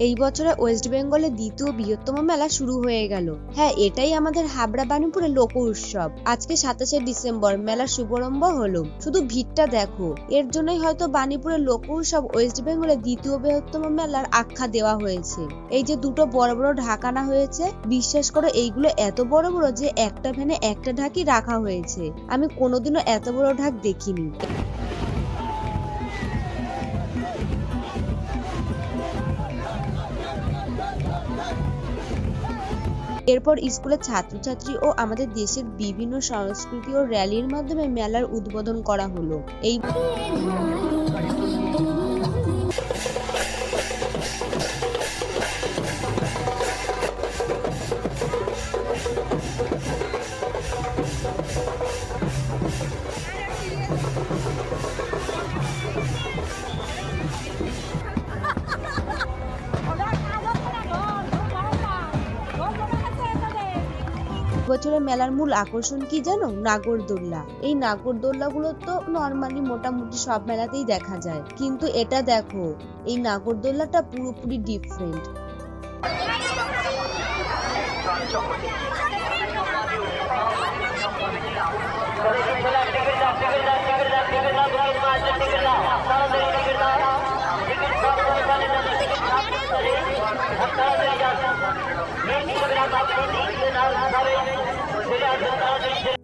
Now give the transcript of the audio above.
এই বছরে ওয়েস্ট বেঙ্গলে দ্বিতীয় বৃহত্তম মেলা শুরু হয়ে গেল। হ্যাঁ, এটাই আমাদের হাবড়া বাণীপুরের লোক উৎসব। আজকে 27শে ডিসেম্বর মেলার শুভারম্ভ হলো। শুধু ভিড়টা দেখো, এর জন্যই হয়তো বাণীপুরের লোক উৎসব ওয়েস্ট বেঙ্গলের দ্বিতীয় বৃহত্তম মেলার আখ্যা দেওয়া হয়েছে। এই যে দুটো বড় বড় ঢাক আনা হয়েছে, বিশ্বাস করো এইগুলো এত বড় বড় যে একটা ভ্যানে একটা ঢাকই রাখা হয়েছে। আমি কোনোদিনও এত বড় ঢাক দেখিনি। এরপর স্কুলের ছাত্রছাত্রী ও আমাদের দেশের বিভিন্ন সংস্কৃতি ও র্যালির মাধ্যমে মেলার উদ্বোধন করা হলো। এই বছরের মেলার মূল আকর্ষণ কি জানো? নাগরদোল্লা। এই নাগরদোল্লা গুলো তো নর্মালি মোটামুটি সব মেলাতেই দেখা যায়, কিন্তু এটা দেখো, এই নাগরদোল্লাটা পুরোপুরি ডিফারেন্ট।